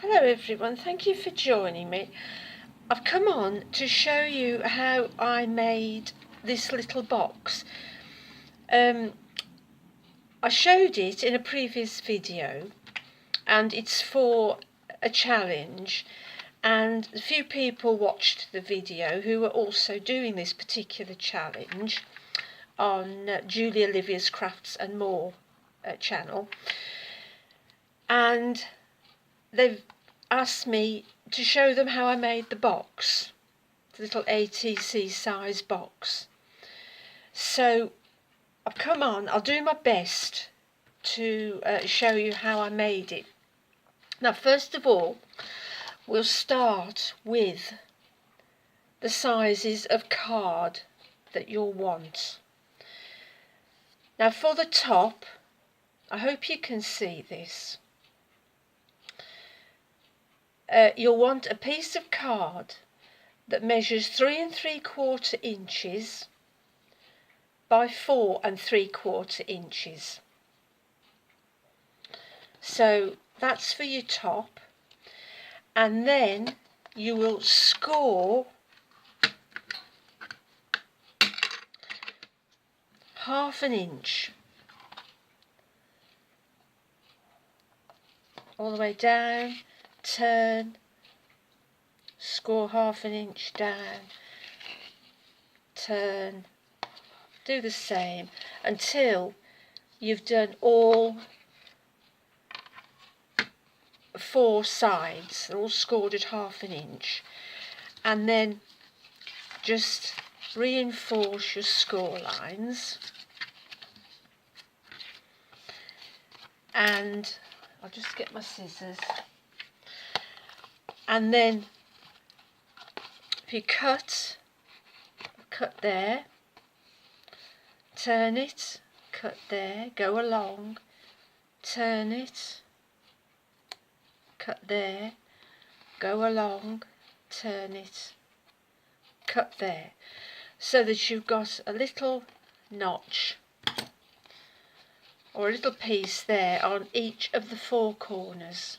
Hello everyone, thank you for joining me. I've come on to show you how I made this little box. I showed it in a previous video and it's for a challenge, and a few people watched the video who were also doing this particular challenge on Julie Olivia's Crafts and More channel, and they've asked me to show them how I made the box, the little ATC size box. So I've come on, I'll do my best to show you how I made it. Now first of all, we'll start with the sizes of card that you'll want. Now for the top, I hope you can see this. You'll want a piece of card that measures 3 3/4 inches by 4 3/4 inches. So that's for your top, and then you will score ½ inch all the way down, turn, score ½ inch down, turn, do the same until you've done all 4 sides. They're all scored at ½ inch, and then just reinforce your score lines. And I'll just get my scissors, and then if you cut there, turn it, cut there, go along, turn it, cut there, go along, turn it, cut there, so that you've got a little notch or a little piece there on each of the 4 corners.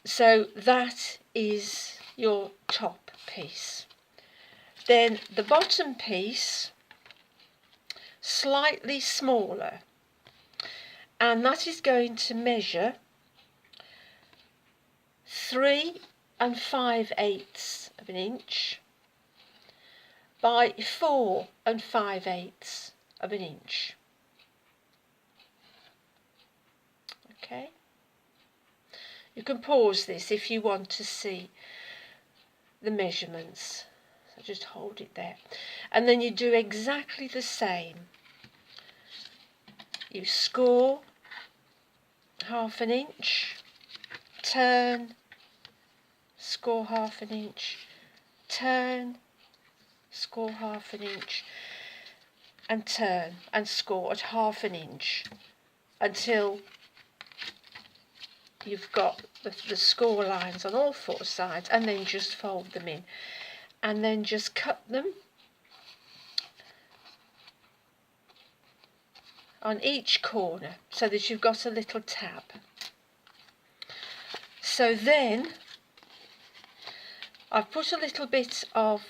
So that is your top piece. Then the bottom piece, slightly smaller, and that is going to measure 3 5/8 of an inch by 4 5/8 of an inch. Okay, you can pause this if you want to see the measurements. So just hold it there, and then you do exactly the same. You score ½ inch, turn, score ½ inch, turn, score ½ inch, and turn and score at ½ inch until you've got the score lines on all 4 sides, and then just fold them in, and then just cut them on each corner so that you've got a little tab. So then I've put a little bit of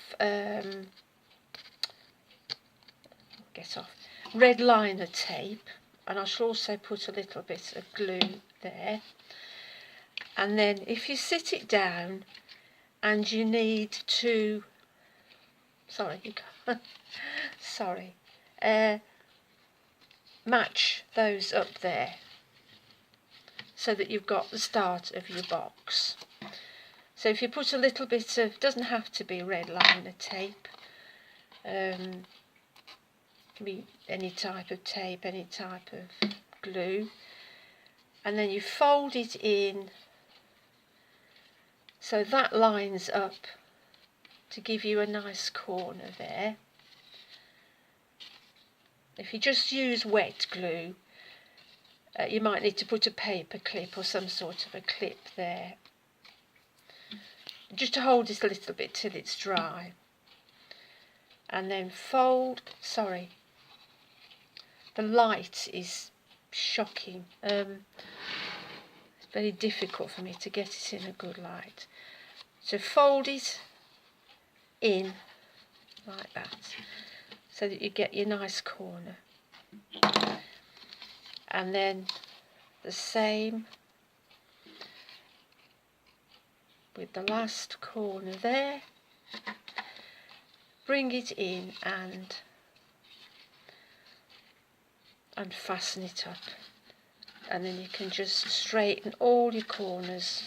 red liner tape, and I shall also put a little bit of glue there. And then if you sit it down and you need to match those up there so that you've got the start of your box. So if you put a little bit of, doesn't have to be red liner tape, can be any type of tape, any type of glue, and then you fold it in so that lines up to give you a nice corner there. If you just use wet glue, you might need to put a paper clip or some sort of a clip there, just to hold it a little bit till it's dry. And then fold, the light is shocking. very difficult for me to get it in a good light. So fold it in like that, so that you get your nice corner. And then the same with the last corner there. Bring it in and fasten it up, and then you can just straighten all your corners.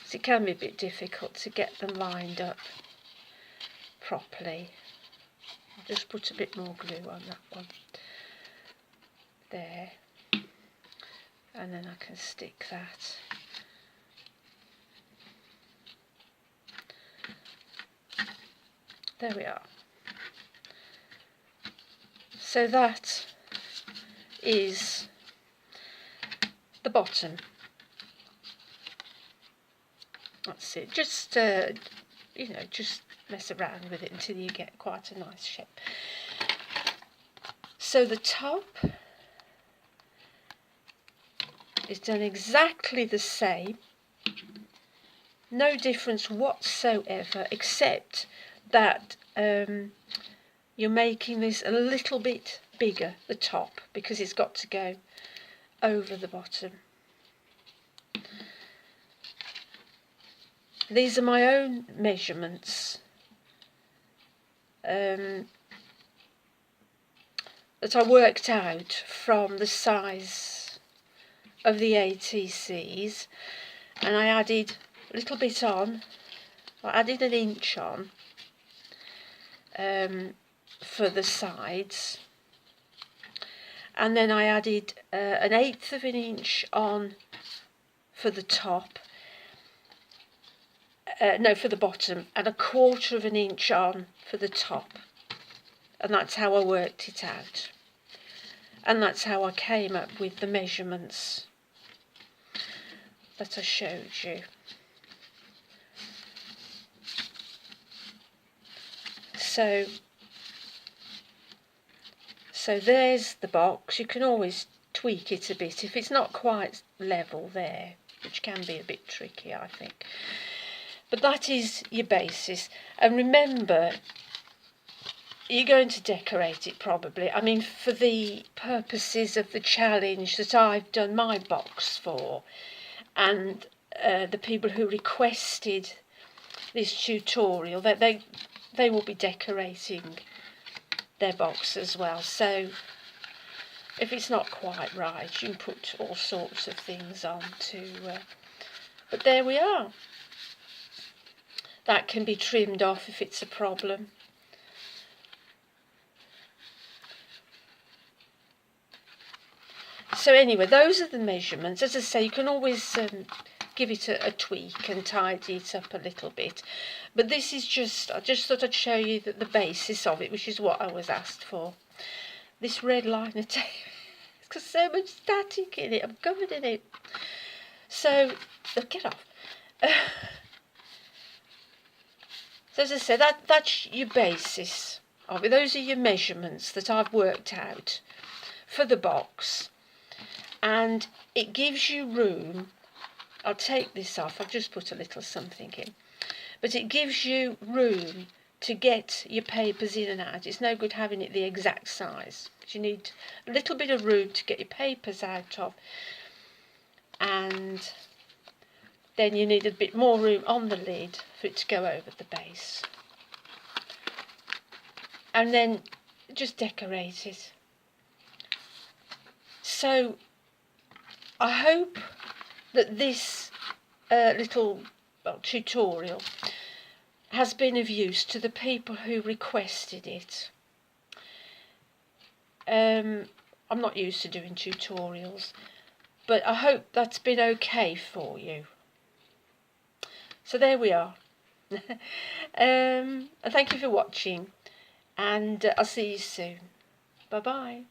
So it can be a bit difficult to get them lined up properly. I'll just put a bit more glue on that one there, and then I can stick that. There we are. So that is the bottom. That's it. Just you know, just mess around with it until you get quite a nice shape. So the top is done exactly the same. No difference whatsoever, except that you're making this a little bit bigger, the top, because it's got to go over the bottom. These are my own measurements that I worked out from the size of the ATCs, and I added a little bit on. I added an inch on for the sides, and then I added an eighth of an inch on for the top, no, for the bottom, and a quarter of an inch on for the top, and that's how I worked it out, and that's how I came up with the measurements that I showed you. So there's the box. You can always tweak it a bit if it's not quite level there, which can be a bit tricky, I think. But that is your basis. And remember, you're going to decorate it probably. I mean, for the purposes of the challenge that I've done my box for, and the people who requested this tutorial, that they will be decorating their box as well. So if it's not quite right, you can put all sorts of things on but there we are. That can be trimmed off if it's a problem. So anyway, those are the measurements. As I say, you can always give it a tweak and tidy it up a little bit. But this is I just thought I'd show you the basis of it, which is what I was asked for. This red liner tape, it's got so much static in it, I'm covered in it. So, get off. So as I said, that's your basis of it. Those are your measurements that I've worked out for the box. And it gives you room. I'll take this off, I've just put a little something in. But it gives you room to get your papers in and out. It's no good having it the exact size. You need a little bit of room to get your papers out of. And then you need a bit more room on the lid for it to go over the base. And then just decorate it. So I hope that this little tutorial has been of use to the people who requested it. I'm not used to doing tutorials, but I hope that's been okay for you. So there we are. And thank you for watching, and I'll see you soon. Bye bye.